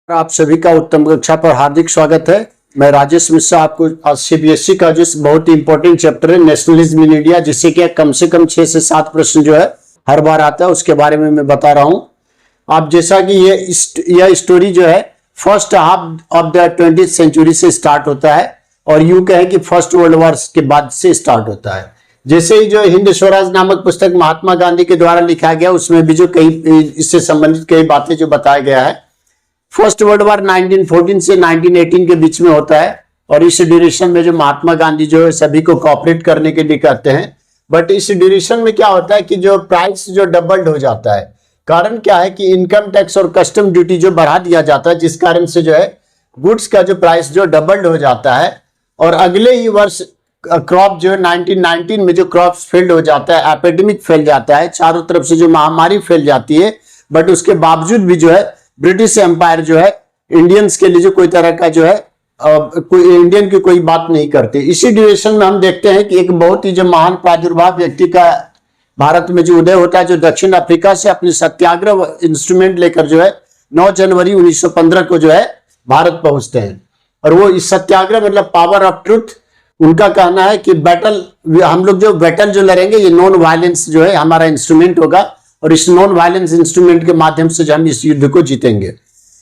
आप सभी का उत्तम कक्षा पर हार्दिक स्वागत है। मैं राजेश मिश्रा आपको आज सीबीएसई का जो बहुत ही इंपॉर्टेंट चैप्टर है नेशनलिज्म इन इंडिया, जिससे कि कम से कम 6 से 7 प्रश्न जो है हर बार आता है, उसके बारे में मैं बता रहा हूं। आप जैसा कि यह स्टोरी जो है first half of the 20th century से स्टार्ट होता है और यूं कहें कि फर्स्ट वर्ल्ड वॉर के बाद से स्टार्ट होता है। जैसे ही जो हिंद स्वराज नामक पुस्तक महात्मा गांधी के द्वारा लिखा गया, उसमें भी जो कई इससे संबंधित कई बातें जो बताया गया है। फर्स्ट वर्ल्ड वॉर 1914 से 1918 के बीच में होता है और इस ड्यूरेशन में जो महात्मा गांधी जो है सभी को कोऑपरेट करने के लिए कहते हैं। बट इस ड्यूरेशन में क्या होता है कि जो प्राइस जो डबल्ड हो जाता है। कारण क्या है कि इनकम टैक्स और कस्टम ड्यूटी जो बढ़ा दिया जाता है, जिस कारण से जो है गुड्स का जो प्राइस जो डबल्ड हो जाता है। और अगले ही वर्ष क्रॉप जो है 1919 में जो क्रॉप फेल्ड हो जाता है, एपिडेमिक फैल जाता है, चारों तरफ से जो महामारी फैल जाती है। बट उसके बावजूद भी जो है ब्रिटिश एम्पायर जो है इंडियंस के लिए जो कोई तरह का जो है कोई इंडियन की कोई बात नहीं करते। इसी ड्यूरेशन में हम देखते हैं कि एक बहुत ही जो महान प्रादुर्भाव व्यक्ति का भारत में जो उदय होता है, जो दक्षिण अफ्रीका से अपने सत्याग्रह इंस्ट्रूमेंट लेकर जो है 9 जनवरी 1915 को जो है भारत पहुंचते हैं। और वो इस सत्याग्रह मतलब पावर ऑफ ट्रुथ, उनका कहना है कि बैटल, हम लोग जो बैटल जो लड़ेंगे ये नॉन वायलेंस जो है हमारा इंस्ट्रूमेंट होगा और इस नॉन वायलेंस इंस्ट्रूमेंट के माध्यम से हम इस युद्ध को जीतेंगे।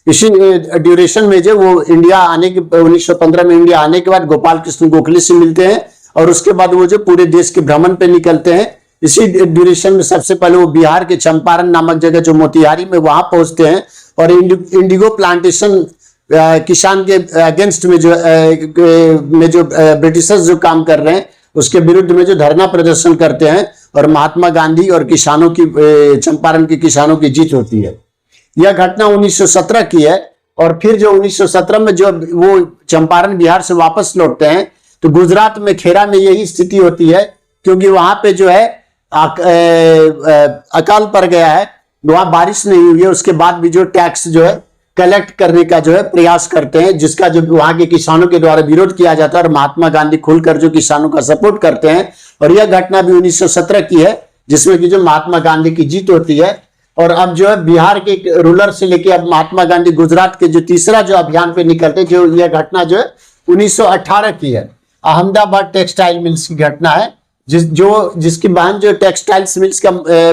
इसी ड्यूरेशन में जो वो इंडिया आने के 1915 में इंडिया आने के बाद गोपाल कृष्ण गोखले से मिलते हैं और उसके बाद वो जो पूरे देश के भ्रमण पे निकलते हैं। इसी ड्यूरेशन में सबसे पहले वो बिहार के चंपारण नामक जगह जो मोतिहारी में वहां पहुंचते हैं और इंडिगो प्लांटेशन किसान के अगेंस्ट में जो ब्रिटिशर्स जो काम कर रहे हैं उसके विरुद्ध में जो धरना प्रदर्शन करते हैं और महात्मा गांधी और किसानों की, चंपारण के किसानों की जीत होती है। यह घटना 1917 की है। और फिर जो 1917 में जो वो चंपारण बिहार से वापस लौटते हैं तो गुजरात में खेरा में यही स्थिति होती है, क्योंकि वहां पे जो है अकाल पड़ गया है, वहां बारिश नहीं हुई है। उसके बाद भी जो टैक्स जो है कलेक्ट करने का जो है प्रयास करते हैं, जिसका जो वहां के किसानों के द्वारा विरोध किया जाता है और महात्मा गांधी खुलकर जो किसानों का सपोर्ट करते हैं। और यह घटना भी 1917 की है, जिसमें कि जो महात्मा गांधी की जीत होती है। और अब जो है बिहार के रूलर से लेके अब महात्मा गांधी गुजरात के जो तीसरा जो अभियान पे निकलते, जो यह घटना जो है 1918 की है। अहमदाबाद टेक्सटाइल मिल्स की घटना है, जिसकी बहन जो टेक्सटाइल्स मिल्स का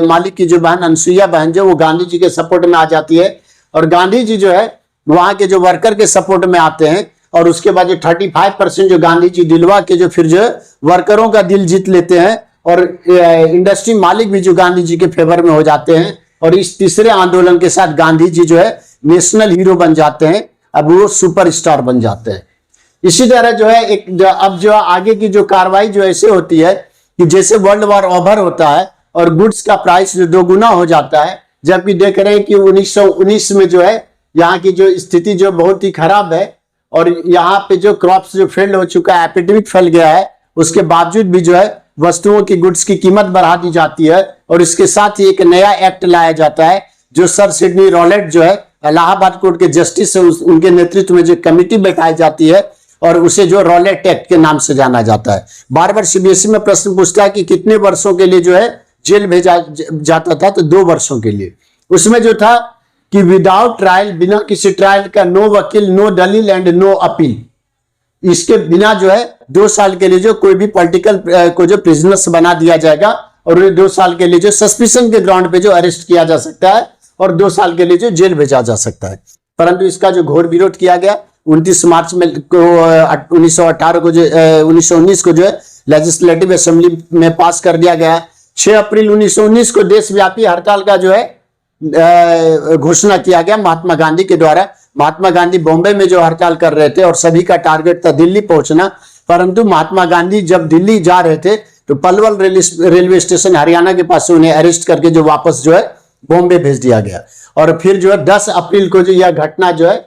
मालिक की जो बहन अनसुईया बहन जो वो गांधी जी के सपोर्ट में आ जाती है और गांधी जी जो है वहां के जो वर्कर के सपोर्ट में आते हैं। और उसके बाद जो 35% जो गांधी जी दिलवा के जो फिर जो वर्करों का दिल जीत लेते हैं और इंडस्ट्री मालिक भी जो गांधी जी के फेवर में हो जाते हैं। और इस तीसरे आंदोलन के साथ गांधी जी जो है नेशनल हीरो बन जाते हैं, अब वो सुपरस्टार बन जाते हैं। इसी तरह जो है अब जो आगे की जो कार्रवाई जो ऐसे होती है कि जैसे वर्ल्ड वॉर ओवर होता है और गुड्स का प्राइस जो 2 गुना हो जाता है, जबकि देख रहे हैं कि 1919 में जो है यहाँ की जो स्थिति जो बहुत ही खराब है और यहाँ पे जो क्रॉप्स जो फेल हो चुका है, एपिडेमिक फैल गया है, उसके बावजूद भी जो है वस्तुओं की गुड्स की कीमत बढ़ा दी जाती है। और इसके साथ ही एक नया एक्ट लाया जाता है जो सर सिडनी रॉलेट जो है इलाहाबाद कोर्ट के जस्टिस है, उनके नेतृत्व में जो कमेटी बैठाई जाती है और उसे जो रॉलेट एक्ट के नाम से जाना जाता है। बार बार सीबीएसई में प्रश्न पूछता है कि कितने वर्षों के लिए जो है जेल भेजा जाता था, तो 2 वर्षों के लिए। उसमें जो था कि विदाउट ट्रायल, बिना किसी ट्रायल का, नो वकील, नो दलील एंड नो अपील, इसके बिना जो है 2 साल के लिए जो कोई भी पॉलिटिकल को जो प्रिजनर्स बना दिया जाएगा और उन्हें 2 साल के लिए जो सस्पिशन के ग्राउंड पे जो अरेस्ट किया जा सकता है और 2 साल के लिए जो जेल भेजा जा सकता है। परंतु इसका जो घोर विरोध किया गया 29 मार्च में 1918 को जो 1919 को जो है लेजिस्लेटिव असेंबली में पास कर दिया गया। 6 अप्रैल 1919 को देशव्यापी हड़ताल का जो है घोषणा किया गया महात्मा गांधी के द्वारा। महात्मा गांधी बॉम्बे में जो हड़ताल कर रहे थे और सभी का टारगेट था दिल्ली पहुंचना, परंतु महात्मा गांधी जब दिल्ली जा रहे थे तो पलवल रेलवे स्टेशन हरियाणा के पास से उन्हें अरेस्ट करके जो वापस जो है बॉम्बे भेज दिया गया। और फिर जो है 10 अप्रैल को जो यह घटना जो है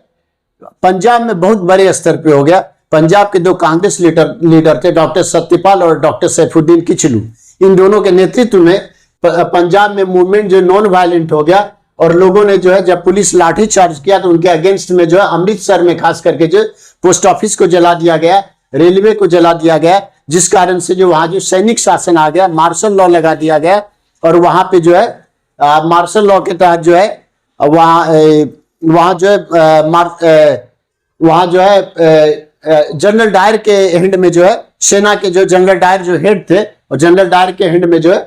पंजाब में बहुत बड़े स्तर पे हो गया। पंजाब के 2 कांग्रेस लीडर थे, डॉक्टर सत्यपाल और डॉक्टर सैफुद्दीन किचलू। इन दोनों के नेतृत्व में पंजाब में मूवमेंट जो नॉन वायलेंट हो गया और लोगों ने जो है जब पुलिस लाठी चार्ज किया तो उनके अगेंस्ट में जो है अमृतसर में खास करके जो पोस्ट ऑफिस को जला दिया गया, रेलवे को जला दिया गया, जिस कारण से जो वहां जो सैनिक शासन आ गया, मार्शल लॉ लगा दिया गया। और वहां पे जो है मार्शल लॉ के तहत जो है वहां वहां जो है वहां जो है जनरल डायर के हेड में जो है सेना के जो जनरल डायर जो हेड थे, और जनरल डायर के हेड में जो है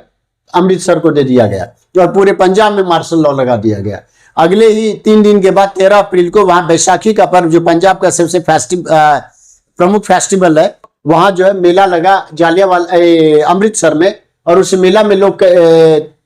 अमृतसर को दे दिया गया और पूरे पंजाब में मार्शल लॉ लगा दिया गया। अगले ही 3 दिन के बाद 13 अप्रैल को वहां बैसाखी का पर्व, जो पंजाब का सबसे प्रमुख फेस्टिवल है, वहां जो है मेला लगा जालियांवाला अमृतसर में। और उस मेला में लोग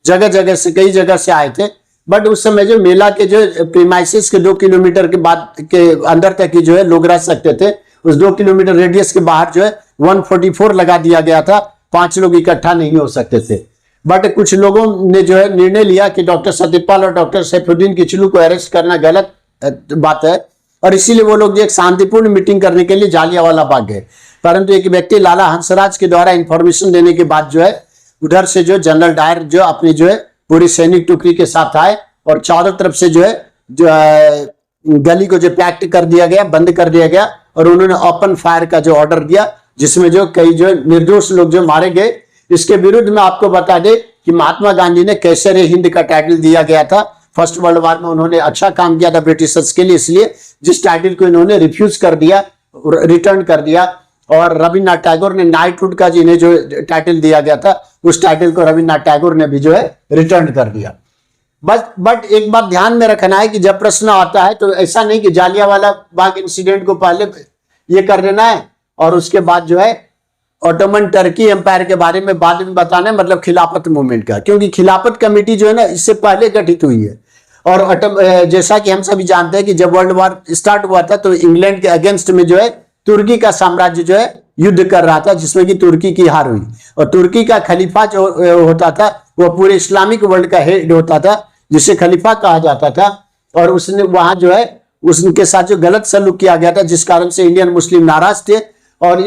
जगह जगह से, कई जगह से आए थे। बट उस समय जो मेला के जो प्रीमाइसिस के 2 किलोमीटर के बाद के अंदर तक ही जो है लोग रह सकते थे। उस 2 किलोमीटर रेडियस के बाहर जो है 144 लगा दिया गया था, 5 लोग इकट्ठा नहीं हो सकते थे। बट कुछ लोगों ने जो है निर्णय लिया कि डॉक्टर सत्यपाल और डॉक्टर सैफुद्दीन किचलू को अरेस्ट करना गलत बात है, और इसीलिए वो लोग जो एक शांतिपूर्ण मीटिंग करने के लिए जालियांवाला बाग गए। परंतु एक व्यक्ति लाला हंसराज के द्वारा इंफॉर्मेशन देने के बाद जो है उधर से जो जनरल डायर जो अपनी जो है पूरी सैनिक टुकड़ी के साथ आए, और चारों तरफ से जो है गली को जो पैक्ट कर दिया गया, बंद कर दिया गया, और उन्होंने ओपन फायर का जो ऑर्डर दिया, जिसमें जो कई जो निर्दोष लोग जो मारे गए। इसके विरुद्ध में आपको बता दे कि महात्मा गांधी ने कैसर हिंद का टाइटल दिया गया था। फर्स्ट वर्ल्ड वॉर में उन्होंने अच्छा काम किया था ब्रिटिशर्स के लिए, इसलिए जिस टाइटल को इन्होंने रिफ्यूज कर दिया, रिटर्न कर दिया। और रविन्द्रनाथ टैगोर ने नाइटहुड का जिन्हें जो टाइटल दिया गया था, उस टाइटल को रविन्द्रनाथ टैगोर ने भी जो है रिटर्न कर दिया। बट एक बात ध्यान में रखना है कि जब प्रश्न आता है तो ऐसा नहीं कि जालियांवाला बाग इंसिडेंट को पहले ये कर देना है और उसके बाद जो है ऑटोमन टर्की एम्पायर के बारे में बाद में बताना है, मतलब खिलाफत मूवमेंट का। क्योंकि खिलाफत कमेटी जो है ना, इससे पहले गठित हुई है। और जैसा कि हम सभी जानते हैं कि जब वर्ल्ड वॉर स्टार्ट हुआ था तो इंग्लैंड के अगेंस्ट में जो है तुर्की का साम्राज्य जो है युद्ध कर रहा था, जिसमें कि तुर्की की हार हुई। और तुर्की का खलीफा जो होता था वो पूरे इस्लामिक वर्ल्ड का हेड होता था, जिसे खलीफा कहा जाता था। और उसने वहां जो है उसके साथ जो गलत सलूक किया गया था, जिस कारण से इंडियन मुस्लिम नाराज थे, और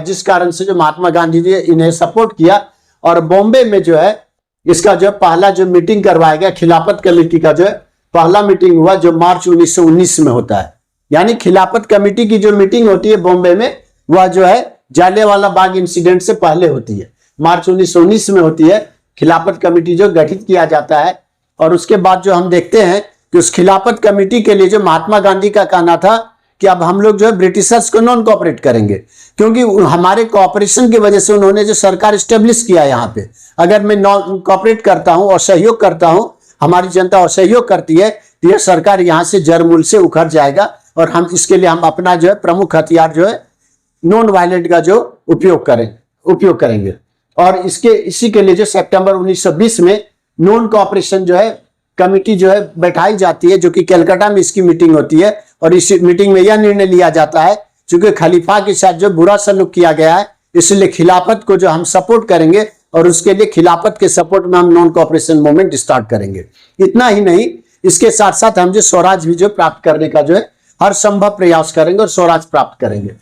जिस कारण से जो महात्मा गांधी जी इन्हें सपोर्ट किया। और बॉम्बे में जो है इसका जो पहला जो मीटिंग करवाया गया, खिलाफत कमेटी का जो है पहला मीटिंग हुआ, जो मार्च 1919 में होता है। यानी खिलाफत कमेटी की जो मीटिंग होती है बॉम्बे में, वह जो है जालियांवाला बाग इंसिडेंट से पहले होती है, मार्च 1919 में होती है। खिलाफत कमेटी जो गठित किया जाता है, और उसके बाद जो हम देखते हैं कि उस खिलाफत कमेटी के लिए जो महात्मा गांधी का कहना था कि अब हम लोग जो है ब्रिटिशर्स को नॉन कोऑपरेट करेंगे, क्योंकि हमारे कोऑपरेशन की वजह से उन्होंने जो सरकार स्टेब्लिश किया यहाँ पे, अगर मैं नॉन कोऑपरेट करता हूं और सहयोग करता हूं, हमारी जनता और सहयोग करती है, तो यह सरकार यहाँ से जड़ मूल से उखड़ जाएगा। और हम इसके लिए हम अपना जो है प्रमुख हथियार जो है नॉन वायलेंट का जो उपयोग करेंगे। और इसी के लिए जो सितंबर 1920 में नॉन कोऑपरेशन जो है कमिटी जो है बैठाई जाती है, जो कि कलकत्ता में इसकी मीटिंग होती है। और इस मीटिंग में यह निर्णय लिया जाता है, क्योंकि खलीफा के साथ जो बुरा सलूक किया गया है, इसलिए खिलाफत को जो हम सपोर्ट करेंगे, और उसके लिए खिलाफत के सपोर्ट में हम नॉन कोऑपरेशन मूवमेंट स्टार्ट करेंगे। इतना ही नहीं, इसके साथ साथ हम जो स्वराज भी जो प्राप्त करने का जो है हर संभव प्रयास करेंगे और स्वराज प्राप्त करेंगे।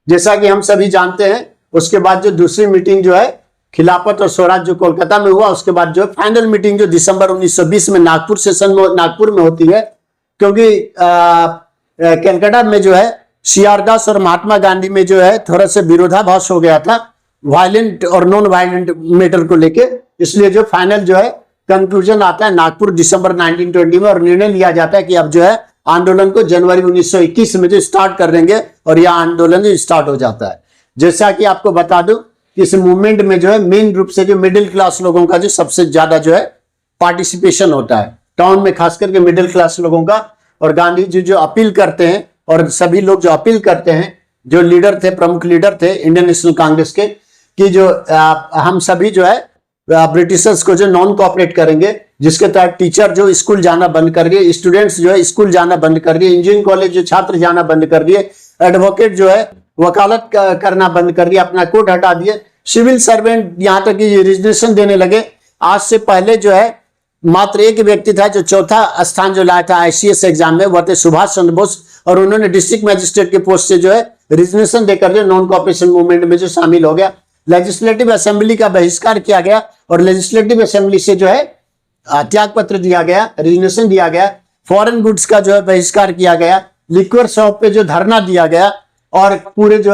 जैसा कि हम सभी जानते हैं, उसके बाद जो दूसरी मीटिंग जो है खिलाफत और स्वराज जो कोलकाता में हुआ, उसके बाद जो फाइनल मीटिंग जो दिसंबर 1920 में नागपुर में होती है। क्योंकि कलकत्ता में जो है सीआर दास और महात्मा गांधी में जो है थोड़ा सा विरोधाभास हो गया था वायलेंट और नॉन वायलेंट मैटर को लेके, इसलिए जो फाइनल जो है कंक्लूजन आता है नागपुर दिसंबर 1920 में, और निर्णय लिया जाता है कि अब जो है आंदोलन को जनवरी 1921 में जो स्टार्ट कर देंगे, और यह आंदोलन जो स्टार्ट हो जाता है। जैसा कि आपको बता दूं कि इस मूवमेंट में जो है मेन रूप से जो मिडिल क्लास लोगों का जो सबसे ज्यादा जो है पार्टिसिपेशन होता है, टाउन में खास करके मिडिल क्लास लोगों का। और गांधी जी जो अपील करते हैं, और सभी लोग जो अपील करते हैं, जो लीडर थे, प्रमुख लीडर थे इंडियन नेशनल कांग्रेस के, कि जो हम सभी जो है ब्रिटिशर्स को जो नॉन कोऑपरेट करेंगे, जिसके तहत टीचर जो स्कूल जाना बंद कर दिए, स्टूडेंट्स जो है स्कूल जाना बंद कर दिए, इंजीनियरिंग कॉलेज जो छात्र जाना बंद कर दिए, एडवोकेट जो है वकालत करना बंद कर दिया, अपना कोर्ट हटा दिए, सिविल सर्वेंट यहाँ तक कि रिजिग्नेशन देने लगे। आज से पहले जो है मात्र एक व्यक्ति था जो चौथा स्थान जो लाया था आईसीएस एग्जाम में, वह थे सुभाष चंद्र बोस, और उन्होंने डिस्ट्रिक्ट मजिस्ट्रेट के पोस्ट से जो है रिजिग्नेशन देकर जो नॉन कोऑपरेशन मूवमेंट में जो शामिल हो गया। लेजिस्लेटिव असेंबली का बहिष्कार किया गया, और लेजिस्लेटिव असेंबली से जो है त्याग पत्र दिया गया, रिजिग्नेशन दिया गया। फॉरेन गुड्स का जो है बहिष्कार किया गया, लिक्वर शॉप पे जो धरना दिया गया, और पूरे जो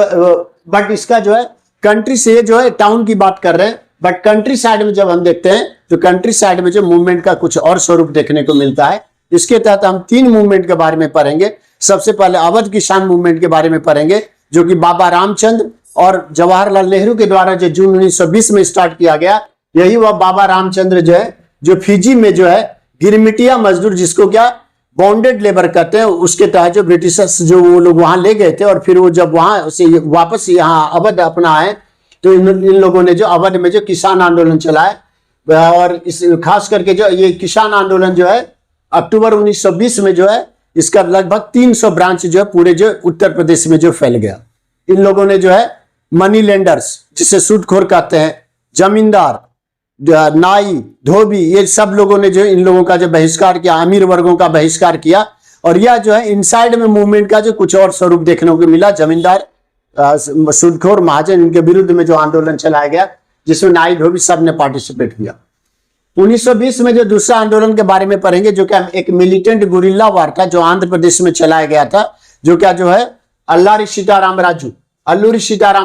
बट इसका जो है कंट्री से जो है टाउन की बात कर रहे हैं, बट कंट्री साइड में जब हम देखते हैं तो कंट्री साइड में जो मूवमेंट का कुछ और स्वरूप देखने को मिलता है। इसके तहत हम 3 मूवमेंट के बारे में पढ़ेंगे। सबसे पहले अवध किसान मूवमेंट के बारे में पढ़ेंगे, जो कि बाबा रामचंद्र और जवाहरलाल नेहरू के द्वारा जो जून 1920 में स्टार्ट किया गया। यही वह बाबा रामचंद्र जो है, जो फिजी में जो है गिरमिटिया मजदूर, जिसको क्या बॉन्डेड लेबर कहते हैं, उसके तहत जो ब्रिटिशर्स जो वो लोग वहां ले गए थे, और फिर वो जब वहां से वापस यहाँ अवध अपना आए तो इन लोगों ने जो अवध में जो किसान आंदोलन चलाया, और इस खास करके जो ये किसान आंदोलन जो है अक्टूबर 1920 में जो है इसका लगभग 300 ब्रांच जो है पूरे जो उत्तर प्रदेश में जो फैल गया। इन लोगों ने जो है मनी लेंडर्स, जिसे सूदखोर कहते हैं, जमींदार, नाई, धोबी, ये सब लोगों ने जो इन लोगों का जो बहिष्कार किया, अमीर वर्गों का बहिष्कार किया। और यह जो है इनसाइड में मूवमेंट का जो कुछ और स्वरूप देखने को मिला। जमींदार, सूदखोर, महाजन, इनके विरुद्ध में जो आंदोलन चलाया गया, जिसमें नाई, धोबी सब ने पार्टिसिपेट किया। 1920 में जो दूसरा आंदोलन के बारे में पढ़ेंगे, जो क्या एक मिलिटेंट गुरिल्ला वार था, जो आंध्र प्रदेश में चलाया गया था, जो क्या जो है अल्लारी सीताराम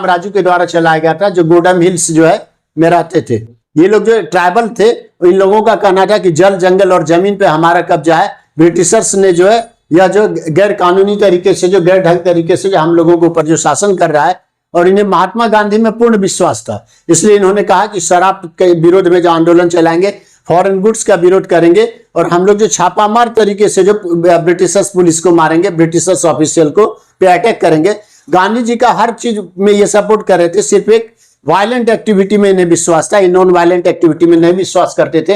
राजू के द्वारा चलाया गया था, जो गोडम हिल्स जो है में रहते थे। ये लोग जो ट्राइबल थे, इन लोगों का कहना था कि जल, जंगल और जमीन पे हमारा कब्जा है। ब्रिटिशर्स ने जो है या जो गैर कानूनी तरीके से, जो गैर ढंग तरीके से जो हम लोगों के ऊपर जो शासन कर रहा है, और इन्हें महात्मा गांधी में पूर्ण विश्वास था। इसलिए इन्होंने कहा कि शराब के विरोध में जो आंदोलन चलाएंगे, फॉरेन गुड्स का विरोध करेंगे, और हम लोग जो छापामार तरीके से जो ब्रिटिशर्स पुलिस को मारेंगे, ब्रिटिशर्स ऑफिशियल को पे अटैक करेंगे। गांधी जी का हर चीज में ये सपोर्ट कर रहे थे, सिर्फ एक वायलेंट एक्टिविटी में इन्हें विश्वास था, नॉन वायलेंट एक्टिविटी में नहीं विश्वास करते थे।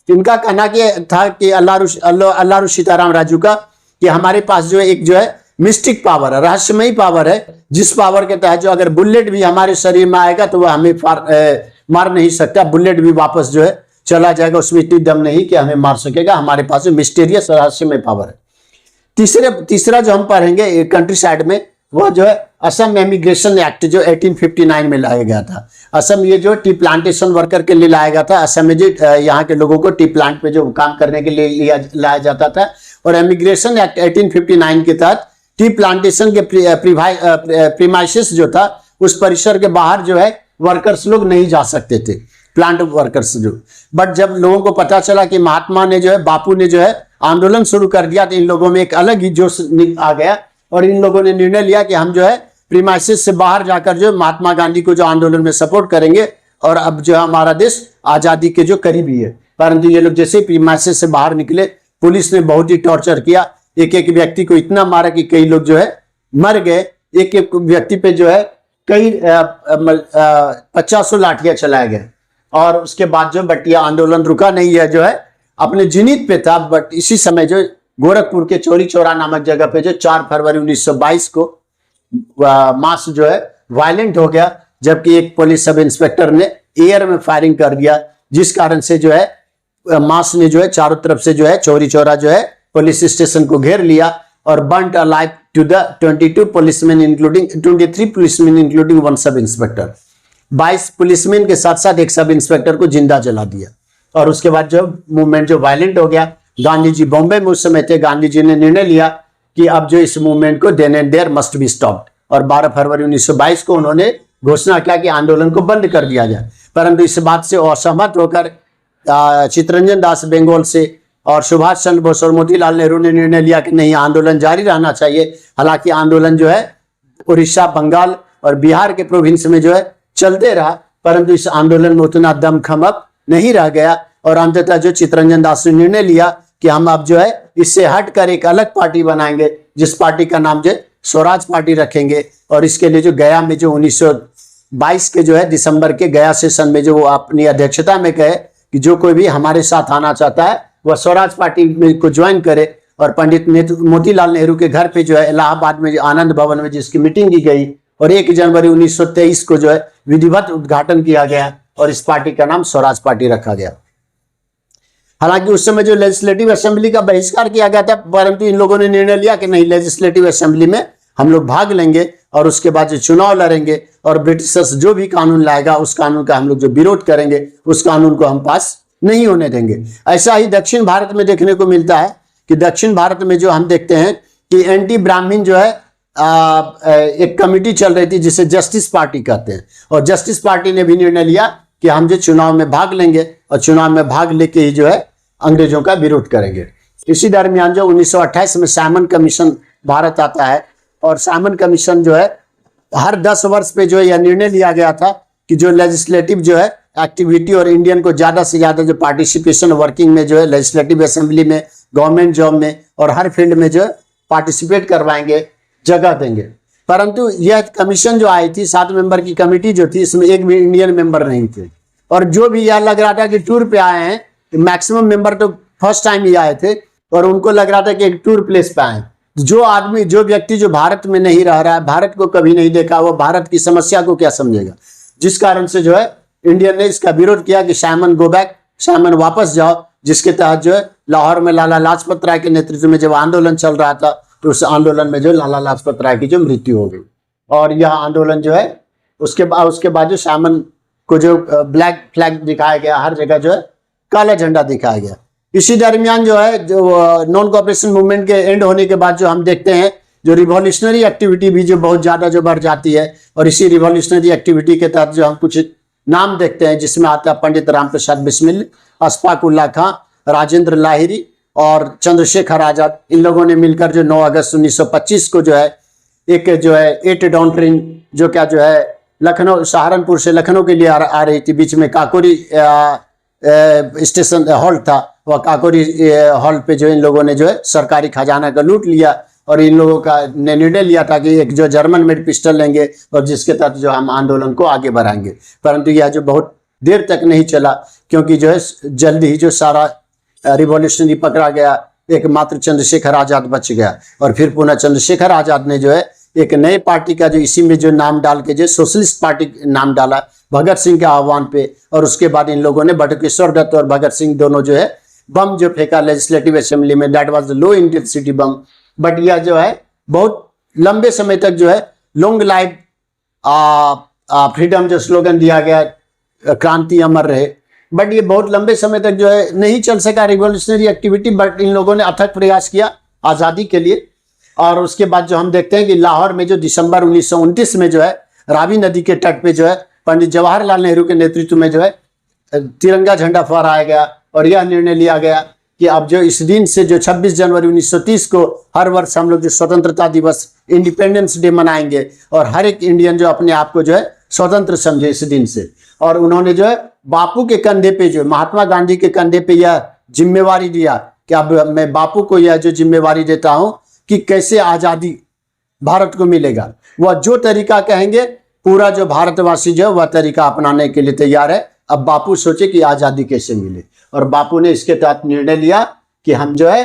इनका कहना था कि अल्लारू सीताराम राजू का, कि हमारे पास जो है एक जो है मिस्टिक पावर है, रहस्यमयी पावर है, जिस पावर के तहत जो अगर बुलेट भी हमारे शरीर में आएगा तो वह हमें मार नहीं सकता, बुलेट भी वापस जो है चला जाएगा, उसमें इतनी दम नहीं कि हमें मार सकेगा। हमारे पास जो मिस्टीरियस रहस्यमय पावर है। तीसरा जो हम पढ़ेंगे कंट्री साइड में, वह जो है असम इमिग्रेशन एक्ट, जो 1859 में लाया गया था। असम ये जो टी प्लांटेशन वर्कर के लिए लाया गया था। असम में जो यहाँ के लोगों को टी प्लांट पे जो काम करने के लिए लाया जाता था, और इमिग्रेशन एक्ट 1859 के तहत टी प्लांटेशन के प्रीमाइसिस जो था, उस परिसर के बाहर जो है वर्कर्स लोग नहीं जा सकते थे, प्लांट वर्कर्स जो। बट जब लोगों को पता चला कि महात्मा ने जो है, बापू ने जो है आंदोलन शुरू कर दिया, तो इन लोगों में एक अलग ही जोश आ गया, और इन लोगों ने निर्णय लिया कि हम जो है प्रीमाइसिस से बाहर जाकर जो महात्मा गांधी को जो आंदोलन में सपोर्ट करेंगे, और अब जो हमारा देश आजादी के जो करीबी है। परंतु ये लोग जैसे प्रीमाइसिस से बाहर निकले, पुलिस ने बहुत ही टॉर्चर किया, एक एक व्यक्ति को इतना मारा कि कई लोग जो है मर गए। एक एक व्यक्ति पे जो है कई 50 लाठियां चलाए गए, और उसके बाद जो बटिया आंदोलन रुका नहीं है, जो है अपने जिनित पे था। बट इसी समय जो गोरखपुर के चौरी चौरा नामक जगह पे जो 4 फरवरी 1922 को मास जो है वायलेंट हो गया, जबकि एक पुलिस सब इंस्पेक्टर ने एयर में फायरिंग कर दिया, जिस कारण से जो है मास ने जो है चारों तरफ से जो है चौरी चौरा जो है पुलिस स्टेशन को घेर लिया, और burnt alive to the 23 policeman including 23 policeman including 1 sub inspector. 22 policeman के साथ साथ एक सब इंस्पेक्टर को जिंदा जला दिया। और उसके बाद जो मूवमेंट जो वायलेंट हो गया, गांधी जी बॉम्बे में उस समय थे, गांधी जी ने निर्णय लिया कि अब जो इस मूवमेंट को then and there must be stopped, और 12 फरवरी 1922 को उन्होंने घोषणा किया कि आंदोलन को बंद कर दिया जाए। परंतु इस बात से असहमत होकर चित्तरंजन दास बेंगोल से और सुभाष चंद्र बोस और मोतीलाल नेहरू ने निर्णय लिया कि नहीं, आंदोलन जारी रहना चाहिए। हालांकि आंदोलन जो है उड़ीसा, बंगाल और बिहार के प्रोविंस में जो है चलते रहा, परंतु इस आंदोलन में उतना दमखम नहीं रह गया, और अंततः जो चित्तरंजन दास ने निर्णय लिया कि हम अब जो है इससे हटकर एक अलग पार्टी बनाएंगे, जिस पार्टी का नाम जो है स्वराज पार्टी रखेंगे। और इसके लिए जो गया में जो 1922 के जो है दिसंबर के गया सेशन में जो वो अपनी अध्यक्षता में कहे कि जो कोई भी हमारे साथ आना चाहता है वह स्वराज पार्टी में को ज्वाइन करे। और पंडित मोतीलाल नेहरू के घर पे जो है इलाहाबाद में आनंद भवन में जिसकी मीटिंग की गई, और 1 जनवरी 1923 को जो है विधिवत उद्घाटन किया गया, और इस पार्टी का नाम स्वराज पार्टी रखा गया। हालांकि उस समय जो लेजिस्लेटिव असेंबली का बहिष्कार किया गया था, परंतु इन लोगों ने निर्णय लिया कि नहीं, लेजिस्लेटिव असेंबली में हम लोग भाग लेंगे, और उसके बाद जो चुनाव लड़ेंगे, और ब्रिटिशर्स जो भी कानून लाएगा उस कानून का हम लोग जो विरोध करेंगे, उस कानून को हम पास नहीं होने देंगे। ऐसा ही दक्षिण भारत में देखने को मिलता है कि दक्षिण भारत में जो हम देखते हैं कि एंटी ब्राह्मण जो है एक कमिटी चल रही थी जिसे जस्टिस पार्टी कहते हैं, और जस्टिस पार्टी ने भी निर्णय लिया कि हम जो चुनाव में भाग लेंगे, और चुनाव में भाग लेके ही जो है अंग्रेजों का विरोध करेंगे। इसी दरमियान जो 1928 में साइमन कमीशन भारत आता है, और साइमन कमीशन जो है हर 10 वर्ष पे जो है यह निर्णय लिया गया था कि जो लेजिस्लेटिव जो है एक्टिविटी और इंडियन को ज्यादा से ज्यादा जो पार्टिसिपेशन वर्किंग में जो है लेजिस्लेटिव असेंबली में, गवर्नमेंट जॉब में और हर फील्ड में जो है पार्टिसिपेट करवाएंगे, जगह देंगे। परंतु यह कमीशन जो आई थी, 7 मेंबर की कमेटी जो थी, इसमें एक भी इंडियन मेंबर नहीं थे। और जो भी यह लग रहा था कि टूर पे आए हैं, मैक्सिमम मेंबर तो फर्स्ट टाइम ही आए थे और उनको लग रहा था कि एक टूर प्लेस पे आए। जो आदमी, जो व्यक्ति जो भारत में नहीं रह रहा है, भारत को कभी नहीं देखा, वो भारत की समस्या को क्या समझेगा। जिस कारण से जो है इंडियन ने इसका विरोध किया कि साइमन गो बैक, साइमन वापस जाओ, जिसके तहत जो है लाहौर में लाला लाजपत राय के नेतृत्व में जब आंदोलन चल रहा था, तो उस आंदोलन में जो लाला लाजपत राय की जो मृत्यु हो गई। और यह आंदोलन जो है उसके बाद जो साइमन को जो ब्लैक फ्लैग दिखाया गया, हर जगह जो है काला झंडा दिखाया गया। इसी दरमियान जो है जो नॉन कोऑपरेशन मूवमेंट के एंड होने के बाद जो हम देखते हैं जो रिवॉल्यूशनरी एक्टिविटी भी जो बहुत ज्यादा जो बढ़ जाती है, और इसी रिवॉल्यूशनरी एक्टिविटी के तहत जो हम कुछ नाम देखते हैं, जिसमें आता है पंडित राम प्रसाद बिस्मिल, अशफाक उल्लाह खां, राजेंद्र लाहिरी और चंद्रशेखर आजाद। इन लोगों ने मिलकर जो 9 अगस्त 1925 को जो है एक जो है 8 डाउन ट्रेन जो क्या जो है लखनऊ, सहारनपुर से लखनऊ के लिए आ रही थी, बीच में काकोरी स्टेशन हॉल्ट था, वह काकोरी हॉल्ट पे जो इन लोगों ने जो है सरकारी खजाना का लूट लिया। और इन लोगों का ने निर्णय लिया था कि एक जो जर्मन मेड पिस्टल लेंगे और जिसके तहत जो हम आंदोलन को आगे बढ़ाएंगे। परंतु यह जो बहुत देर तक नहीं चला, क्योंकि जो है जल्दी ही जो सारा रिवॉल्यूशनरी पकड़ा गया, एकमात्र चंद्रशेखर आजाद बच गया। और फिर पुनः चंद्रशेखर आजाद ने जो है एक नए पार्टी का जो इसी में जो नाम डाल के जो सोशलिस्ट पार्टी नाम डाला भगत सिंह के आह्वान पे। और उसके बाद इन लोगों ने बटुकेश्वर दत्त और भगत सिंह दोनों जो है बम जो फेंका लेजिस्लेटिव असेंबली में, that was the low intensity bomb. But यह जो है बहुत लंबे समय तक जो है लॉन्ग लाइफ फ्रीडम जो स्लोगन दिया गया, क्रांति अमर रहे, बट ये बहुत लंबे समय तक जो है नहीं चल सका रिवॉल्यूशनरी एक्टिविटी। बट इन लोगों ने अथक प्रयास किया आज़ादी के लिए। और उसके बाद जो हम देखते हैं कि लाहौर में जो दिसंबर 1929 में जो है रावी नदी के तट पे जो है पंडित जवाहरलाल नेहरू के नेतृत्व में जो है तिरंगा झंडा फहराया गया। और यह निर्णय लिया गया कि अब जो इस दिन से जो 26 जनवरी 1930 को हर वर्ष हम लोग जो स्वतंत्रता दिवस, इंडिपेंडेंस डे मनाएंगे, और हर एक इंडियन जो अपने आप को जो है स्वतंत्र समझे इस दिन से। और उन्होंने जो है बापू के कंधे पे, जो महात्मा गांधी के कंधे पे यह जिम्मेवारी दिया कि अब मैं बापू को यह जो जिम्मेवारी देता हूं कि कैसे आजादी भारत को मिलेगा। वह जो तरीका कहेंगे पूरा जो भारतवासी जो है वह तरीका अपनाने के लिए तैयार है। अब बापू सोचे कि आजादी कैसे मिले, और बापू ने इसके तहत निर्णय लिया कि हम जो है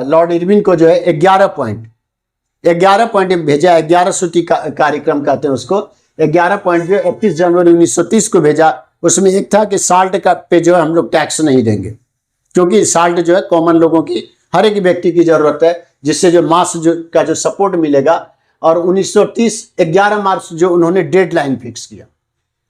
लॉर्ड इरविन को जो है 11 पॉइंट भेजा, 11 सूची कार्यक्रम कहते हैं उसको। 11 पॉइंट जो 31 जनवरी 1930 को भेजा। उसमें एक था कि साल्ट का पे जो है हम लोग टैक्स नहीं देंगे, क्योंकि साल्ट जो है कॉमन लोगों की, हर एक व्यक्ति की जरूरत है, जिससे जो मास जो का जो सपोर्ट मिलेगा। और 1930 11 मार्च जो उन्होंने डेडलाइन फिक्स किया,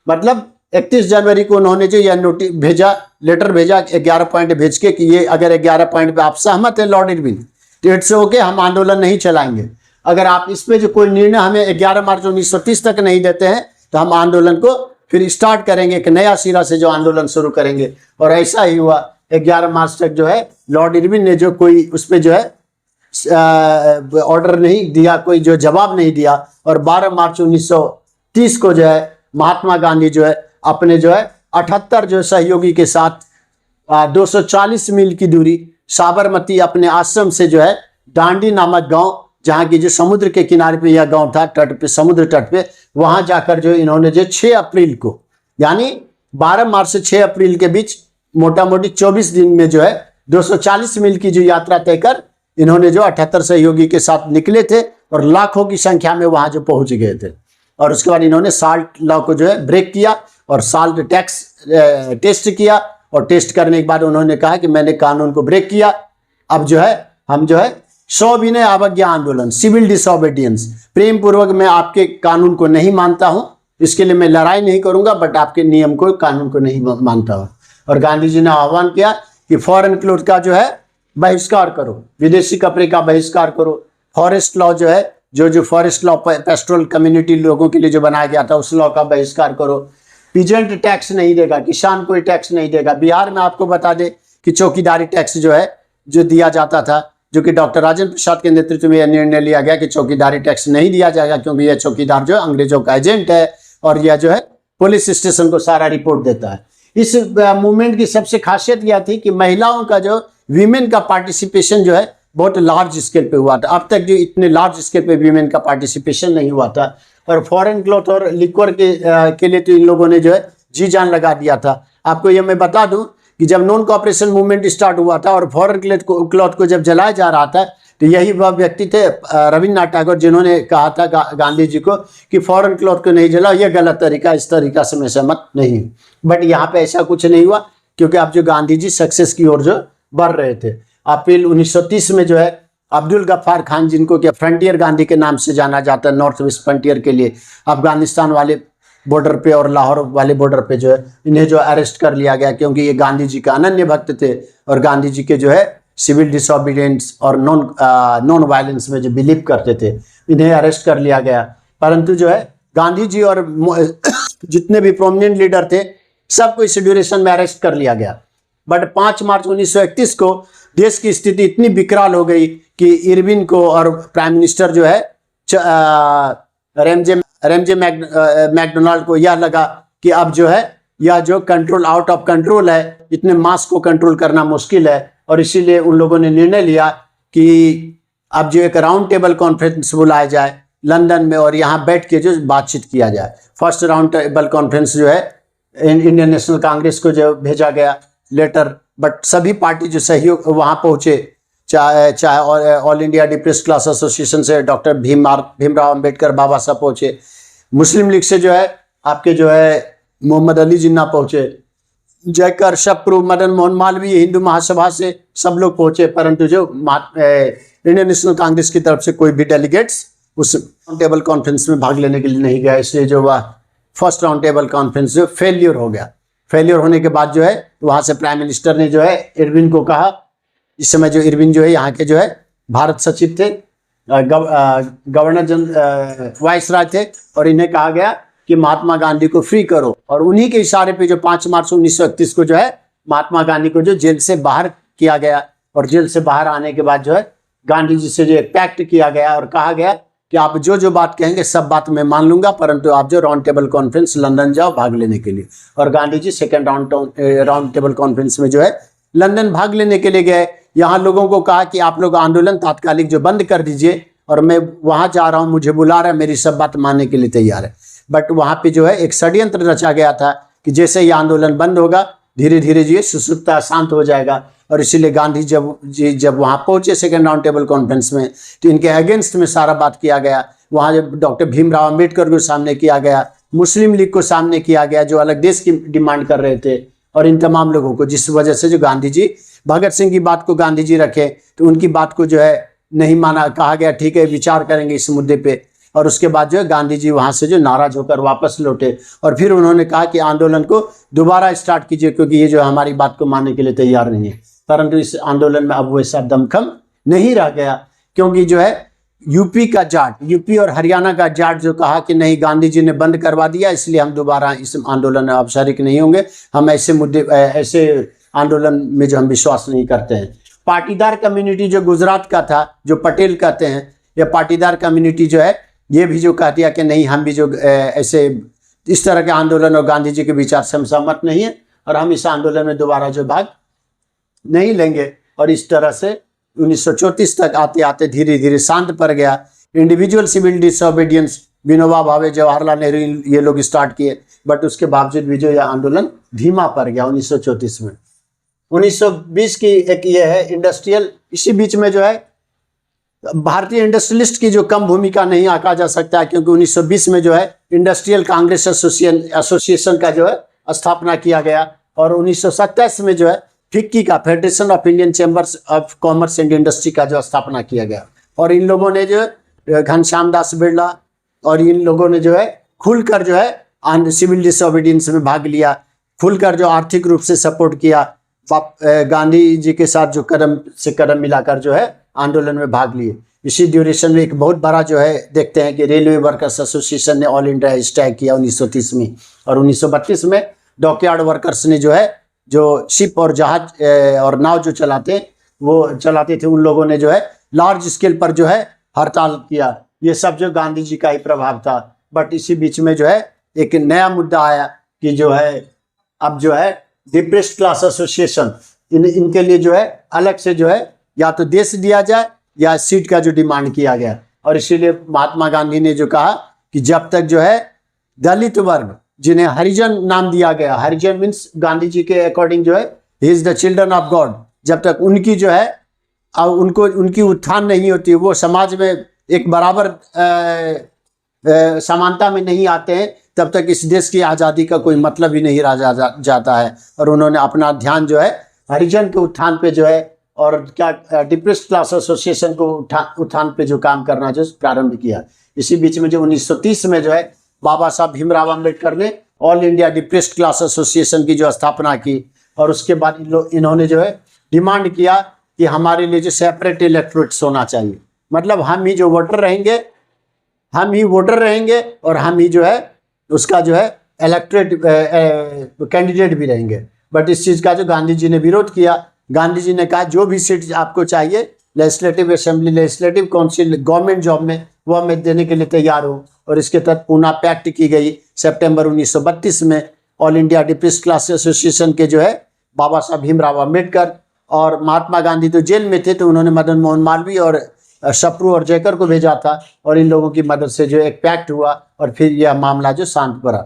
मतलब 31 जनवरी को उन्होंने जो यह नोटिस भेजा, लेटर भेजा 11 पॉइंट भेज के कि ये अगर 11 पॉइंट पे आप सहमत है लॉर्ड इरविन, तो इट्स ओके, हम आंदोलन नहीं चलाएंगे। अगर आप इस पे जो कोई निर्णय हमें 11 मार्च 1930 तक नहीं देते हैं, तो हम आंदोलन को फिर स्टार्ट करेंगे, एक नया सिरा से जो आंदोलन शुरू करेंगे। और ऐसा ही हुआ। 11 मार्च तक जो है लॉर्ड इरविन ने जो कोई उस पर जो है ऑर्डर नहीं दिया, कोई जो जवाब नहीं दिया। और 12 मार्च 1930 को जो है महात्मा गांधी जो है अपने जो है 78 जो सहयोगी के साथ 240 मील की दूरी साबरमती अपने आश्रम से जो है डांडी नामक गांव, जहां की जो समुद्र के किनारे पे यह गांव था, तट पे, समुद्र तट पे, वहां जाकर जो इन्होंने जो 6 अप्रैल को, यानी 12 मार्च से 6 अप्रैल के बीच मोटा मोटी 24 दिन में जो है 240 मील की जो यात्रा तय कर इन्होंने जो 78 सहयोगी के साथ निकले थे और लाखों की संख्या में वहां जो पहुंच गए थे। और उसके बाद इन्होंने साल्ट लॉ को जो है ब्रेक किया और साल्ट टैक्स टेस्ट किया। और टेस्ट करने के बाद उन्होंने कहा कि मैंने कानून को ब्रेक किया, अब जो है हम जो है सविनय अवज्ञा आंदोलन, सिविल डिसोबीडियंस, प्रेम पूर्वक मैं आपके कानून को नहीं मानता हूं, इसके लिए मैं लड़ाई नहीं करूंगा, बट आपके नियम को, कानून को नहीं मानता हूं। और गांधी जी ने आह्वान किया कि फॉरेन क्लोथ का जो है बहिष्कार करो, विदेशी कपड़े का बहिष्कार करो। फॉरेस्ट लॉ जो है, जो फॉरेस्ट लॉ पेस्टोरल कम्युनिटी लोगों के लिए जो बनाया गया था, उस लॉ का बहिष्कार करो। पीजेंट टैक्स नहीं देगा, किसान कोई टैक्स नहीं देगा। बिहार में आपको बता दे कि चौकीदारी टैक्स जो है जो दिया जाता था, जो कि डॉक्टर राजेंद्र प्रसाद के नेतृत्व में यह निर्णय लिया गया कि चौकीदारी टैक्स नहीं दिया जाएगा, क्योंकि यह चौकीदार जो अंग्रेजों का एजेंट है और यह जो है पुलिस स्टेशन को सारा रिपोर्ट देता है। इस मूवमेंट की सबसे खासियत यह थी कि महिलाओं का जो वीमेन का पार्टिसिपेशन जो है बहुत लार्ज स्केल पे हुआ था। अब तक जो इतने लार्ज स्केल पे वीमेन का पार्टिसिपेशन नहीं हुआ था। और फॉरेन क्लॉथ और लिक्वर के लिए तो इन लोगों ने जो है जी जान लगा दिया था। आपको ये मैं बता दूं कि जब नॉन कॉपरेशन मूवमेंट स्टार्ट हुआ था और फॉरेन क्लॉथ को जब जलाया जा रहा था, तो यही वह व्यक्ति थे रविन्द्रनाथ टैगोर, जिन्होंने कहा था गांधी जी को कि फॉरेन क्लॉथ को नहीं जलाओ, यह गलत तरीका, इस तरीका से मैं सहमत नहीं। बट यहाँ पे ऐसा कुछ नहीं हुआ, क्योंकि अब जो गांधी जी सक्सेस की ओर जो बढ़ रहे थे। अप्रैल 1930 में जो है अब्दुल गफ्फार खान, जिनको क्या फ्रंटियर गांधी के नाम से जाना जाता है, नॉर्थ वेस्ट फ्रंटियर के लिए, अफगानिस्तान वाले बॉर्डर पे और लाहौर वाले बॉर्डर पे जो है इन्हें जो अरेस्ट कर लिया गया, क्योंकि ये गांधी जी का अनन्य भक्त थे और गांधी जी के जो है सिविल डिसोबीडियंस और नॉन वायलेंस में जो बिलीव करते थे, इन्हें अरेस्ट कर लिया गया। परंतु जो है गांधी जी और जितने भी प्रोमिनेंट लीडर थे सबको इस ड्यूरेशन में अरेस्ट कर लिया गया। बट 5 मार्च 1931 को देश की स्थिति इतनी विकराल हो गई कि इरविन को और प्राइम मिनिस्टर जो है रेमजे मैकडोनाल्ड को यह लगा कि अब जो है यह जो कंट्रोल आउट ऑफ कंट्रोल है, इतने मास को कंट्रोल करना मुश्किल है। और इसीलिए उन लोगों ने निर्णय लिया कि अब जो एक राउंड टेबल कॉन्फ्रेंस बुलाया जाए लंदन में और यहाँ बैठ के जो बातचीत किया जाए। फर्स्ट राउंड टेबल कॉन्फ्रेंस जो है इंडियन नेशनल कांग्रेस को जो भेजा गया लेटर, बट सभी पार्टी जो सहयोग वहाँ पहुँचे, चाहे all India depressed class association से डॉक्टर भीमराव अंबेडकर बाबा साहब पहुँचे, मुस्लिम लीग से जो है आपके जो है मोहम्मद अली जिन्ना पहुँचे, जयकर शप्रू मदन मोहन मालवीय हिंदू महासभा से सब लोग पहुँचे। परंतु जो इंडियन नेशनल कांग्रेस की तरफ से कोई भी डेलीगेट्स उस राउंड टेबल कॉन्फ्रेंस में भाग लेने के लिए नहीं गया, इसलिए जो वह फर्स्ट राउंड टेबल कॉन्फ्रेंस जो फेलियर हो गया। फेलियर होने के बाद जो है वहाँ से प्राइम मिनिस्टर ने जो है इरविन को कहा, इस समय जो इरविन जो है यहाँ के जो है भारत सचिव थे, गवर्नर वाइसराय थे, और इन्हें कहा गया कि महात्मा गांधी को फ्री करो। और उन्हीं के इशारे पे जो 5 मार्च 1931 को जो है महात्मा गांधी को जो जेल से बाहर किया गया, और जेल से बाहर आने के बाद जो है गांधी जी से जो एक पैक्ट किया गया और कहा गया कि आप जो जो बात कहेंगे सब बात मैं मान लूंगा, परंतु आप जो राउंड टेबल कॉन्फ्रेंस लंदन जाओ भाग लेने के लिए। और Gandhi ji second round table conference में जो है लंदन भाग लेने के लिए गए। यहाँ लोगों को कहा कि आप लोग आंदोलन तात्कालिक जो बंद कर दीजिए, और मैं वहाँ जा रहा हूँ, मुझे बुला रहा है, मेरी सब बात मानने के लिए तैयार है। बट वहाँ पे जो है एक षड्यंत्र रचा गया था कि जैसे ही आंदोलन बंद होगा धीरे धीरे ये सुसुप्ता शांत हो जाएगा। और इसीलिए गांधी जब वहाँ पहुँचे सेकेंड राउंड टेबल कॉन्फ्रेंस में, तो इनके अगेंस्ट में सारा बात किया गया। वहाँ जब डॉक्टर भीमराव अंबेडकर को सामने किया गया, मुस्लिम लीग को सामने किया गया जो अलग देश की डिमांड कर रहे थे, और इन तमाम लोगों को, जिस वजह से जो गांधी जी भगत सिंह की बात को गांधी जी रखे तो उनकी बात को जो है नहीं माना। कहा गया ठीक है विचार करेंगे इस मुद्दे पे। और उसके बाद जो है गांधी जी वहाँ से जो नाराज होकर वापस लौटे, और फिर उन्होंने कहा कि आंदोलन को दोबारा स्टार्ट कीजिए, क्योंकि ये जो हमारी बात को मानने के लिए तैयार नहीं है। परंतु इस आंदोलन में अब वैसा दमखम नहीं रह गया, क्योंकि जो है यूपी और हरियाणा का जाट जो कहा कि नहीं गांधी जी ने बंद करवा दिया, इसलिए हम दोबारा इस आंदोलन में अब शरीक नहीं होंगे, हम ऐसे मुद्दे ऐसे आंदोलन में जो हम विश्वास नहीं करते हैं। पाटीदार कम्युनिटी जो गुजरात का था, जो पटेल कहते हैं, यह पाटीदार कम्युनिटी जो है ये भी जो कह दिया कि नहीं हम भी जो ऐसे इस तरह के आंदोलन और गांधी जी के विचार से हम सहमत नहीं है, और हम इस आंदोलन में दोबारा जो भाग नहीं लेंगे। और इस तरह से 1934 तक आते आते धीरे धीरे शांत पड़ गया। Individual civil disobedience Vinoba Bhave, Jawaharlal Nehru ये लोग स्टार्ट किए, बट उसके बावजूद भी जो यह आंदोलन धीमा पड़ गया 1934 में। 1920 की एक ये है इंडस्ट्रियल, इसी बीच में जो है भारतीय इंडस्ट्रियलिस्ट की जो कम भूमिका नहीं आंका जा सकता है, क्योंकि 1920 में जो है इंडस्ट्रियल कांग्रेस एसोसिएशन का जो है स्थापना किया गया, और 1927 में जो है फिक्की का, federation of Indian chambers of commerce and industry का जो स्थापना किया गया। और इन लोगों ने जो घनश्याम दास बिरला और इन लोगों ने जो है खुलकर जो है सिविल डिसोबीडियंस में भाग लिया, खुलकर जो आर्थिक रूप से सपोर्ट किया, गांधी जी के साथ जो कदम से कदम मिलाकर जो है आंदोलन में भाग लिए। इसी ड्यूरेशन में एक बहुत बड़ा जो है देखते हैं कि रेलवे वर्कर्स एसोसिएशन ने ऑल इंडिया स्ट्राइक किया 1930 में, और 1932 में डॉकयार्ड वर्कर्स ने जो है जो शिप और जहाज और नाव जो चलाते थे, उन लोगों ने जो है लार्ज स्केल पर जो है हड़ताल किया। ये सब जो गांधी जी का ही प्रभाव था। बट इसी बीच में जो है एक नया मुद्दा आया कि जो है अब जो है डिप्रेस्ड क्लास एसोसिएशन, इनके लिए जो है अलग से जो है या तो देश दिया जाए या सीट का जो डिमांड किया गया। और इसीलिए महात्मा गांधी ने जो कहा कि जब तक जो है दलित वर्ग, जिन्हें हरिजन नाम दिया गया, हरिजन मीन्स गांधी जी के अकॉर्डिंग जो है he is the children of God, जब तक उनकी जो है उनकी उत्थान नहीं होती, वो समाज में एक बराबर समानता में नहीं आते हैं, तब तक इस देश की आज़ादी का कोई मतलब ही नहीं रह जाता है। और उन्होंने अपना ध्यान जो है हरिजन के उत्थान पे जो है और क्या डिप्रेस्ड क्लास एसोसिएशन को उत्थान पे जो काम करना जो प्रारंभ किया। इसी बीच में जो 1930 में जो है बाबा साहब भीमराव अम्बेडकर ने all India depressed class association की जो स्थापना की। और उसके बाद इन्होंने जो है डिमांड किया कि हमारे लिए जो सेपरेट इलेक्टोरेट्स होना चाहिए, मतलब हम ही जो वोटर रहेंगे, हम ही वोटर रहेंगे और हम ही जो है उसका जो है इलेक्टोरेट कैंडिडेट भी रहेंगे। बट इस चीज़ का जो गांधी जी ने विरोध किया। गांधी जी ने कहा जो भी सीट आपको चाहिए legislative assembly, legislative council, government job में, वो मैं देने के लिए तैयार हूँ। और इसके तहत पूना पैक्ट की गई सितंबर 1932 में। All India depressed class association के जो है बाबा साहब भीमराव अम्बेडकर और महात्मा गांधी तो जेल में थे, तो उन्होंने मदन मोहन मालवीय और शप्रू और जयकर को भेजा था और इन लोगों की मदद से जो एक पैक्ट हुआ और फिर यह मामला जो शांत पड़ा।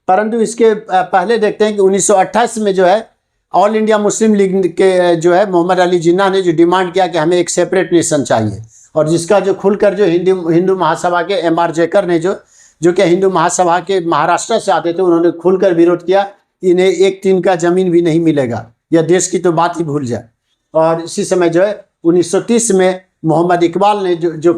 परंतु इसके पहले देखते हैं कि 1928 में जो है ऑल इंडिया मुस्लिम लीग के जो है मोहम्मद अली जिन्ना ने जो डिमांड किया कि हमें एक सेपरेट नेशन चाहिए, और जिसका जो खुलकर जो हिंदू महासभा के एम.आर. जयकर ने जो कि हिंदू महासभा के महाराष्ट्र से आते थे, उन्होंने खुलकर विरोध किया। इन्हें एक तीन का जमीन भी नहीं मिलेगा, या देश की तो बात ही भूल जाए। और इसी समय जो है 1930 में मोहम्मद इकबाल ने जो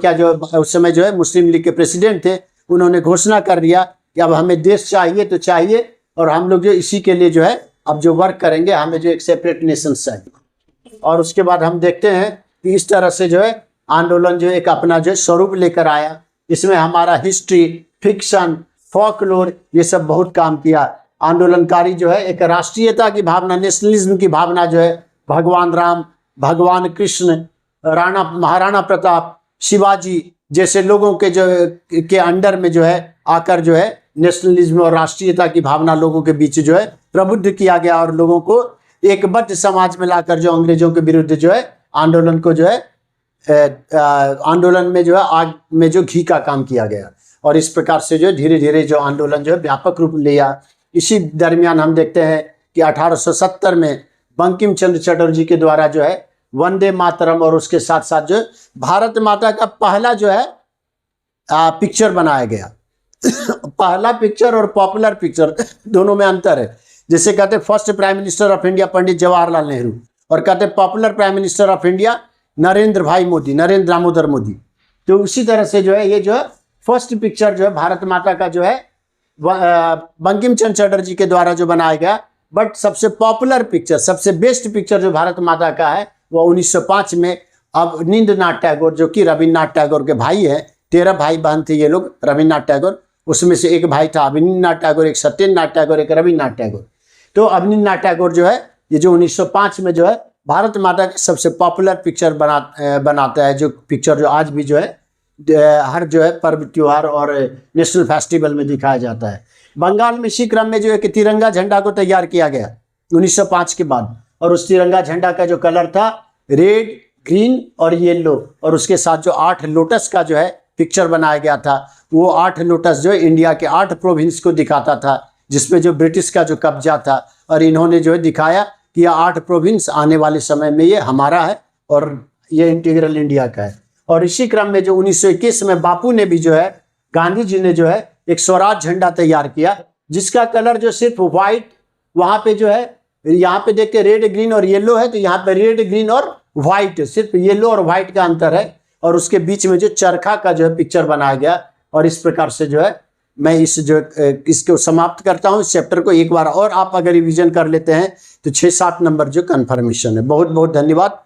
उस समय जो है मुस्लिम लीग के प्रेसिडेंट थे, उन्होंने घोषणा कर दिया कि अब हमें देश चाहिए तो चाहिए, और हम लोग जो इसी के लिए जो है अब जो वर्क करेंगे, हमें जो एक सेपरेट नेशन चाहिए। और उसके बाद हम देखते हैं कि इस तरह से जो है आंदोलन जो एक अपना जो स्वरूप लेकर आया। इसमें हमारा हिस्ट्री, फिक्शन, फोकलोर, ये सब बहुत काम किया। आंदोलनकारी जो है एक राष्ट्रीयता की भावना, नेशनलिज्म की भावना जो है भगवान राम, भगवान कृष्ण, महाराणा प्रताप, शिवाजी जैसे लोगों के अंडर में जो है आकर जो है नेशनलिज्म और राष्ट्रीयता की भावना लोगों के बीच जो है प्रबुद्ध किया गया, और लोगों को एकबद्ध समाज में लाकर जो अंग्रेजों के विरुद्ध जो है आंदोलन को जो है आंदोलन में जो है आग में जो घी का काम किया गया। और इस प्रकार से जो धीरे धीरे जो आंदोलन जो है व्यापक रूप लिया। इसी दरमियान हम देखते हैं कि 1870 में बंकिम चंद्र चटर्जी के द्वारा जो है वंदे मातरम और उसके साथ साथ जो भारत माता का पहला जो है पिक्चर बनाया गया। पहला पिक्चर और पॉपुलर पिक्चर दोनों में अंतर है। जैसे कहते हैं first prime minister of India Pandit Jawaharlal Nehru, और कहते हैं popular prime minister of India Narendra Damodar Modi. तो उसी तरह से जो है ये जो है फर्स्ट पिक्चर जो है भारत माता का जो है बंकिम चंद्र चटर्जी के द्वारा जो बनाया गया। बट सबसे पॉपुलर पिक्चर, सबसे बेस्ट पिक्चर जो भारत माता का है वो 1905 में अवनींद्रनाथ टैगोर, जो कि रविन्द्रनाथ टैगोर के भाई हैं, 13 भाई बहन थे ये लोग रविन्द्रनाथ टैगोर, उसमें से एक भाई था अवनींद्रनाथ टैगोर, एक सत्येंद्रनाथ टैगोर, एक रविन्द्रनाथ टैगोर। तो अवनींद्रनाथ टैगोर जो है ये जो 1905 में जो है भारत माता का सबसे पॉपुलर पिक्चर बनाता है, जो पिक्चर जो आज भी जो है हर जो है पर्व त्योहार और नेशनल फेस्टिवल में दिखाया जाता है। बंगाल में इसी क्रम में जो है कि तिरंगा झंडा को तैयार किया गया 1905 के बाद, और उस तिरंगा झंडा का जो कलर था रेड, ग्रीन और येलो, और उसके साथ जो 8 लोटस का जो है पिक्चर बनाया गया था। वो 8 लोटस जो है इंडिया के 8 प्रोविंस को दिखाता था, जिसमें जो ब्रिटिश का जो कब्जा था, और इन्होंने जो है दिखाया कि यह 8 प्रोविंस आने वाले समय में ये हमारा है और ये इंटीग्रल इंडिया का है। और इसी क्रम में जो 1921 में बापू ने भी जो है, गांधी जी ने जो है एक स्वराज झंडा तैयार किया, जिसका कलर जो सिर्फ व्हाइट, वहाँ पे जो है यहाँ पे देखते रेड, ग्रीन और येलो है, तो यहाँ पे रेड, ग्रीन और व्हाइट, सिर्फ येलो और व्हाइट का अंतर है, और उसके बीच में जो चरखा का जो है पिक्चर बनाया गया। और इस प्रकार से जो है मैं इसको समाप्त करता हूँ। इस चैप्टर को एक बार और आप अगर रिवीजन कर लेते हैं तो 6-7 नंबर जो कन्फर्मेशन है। बहुत बहुत धन्यवाद।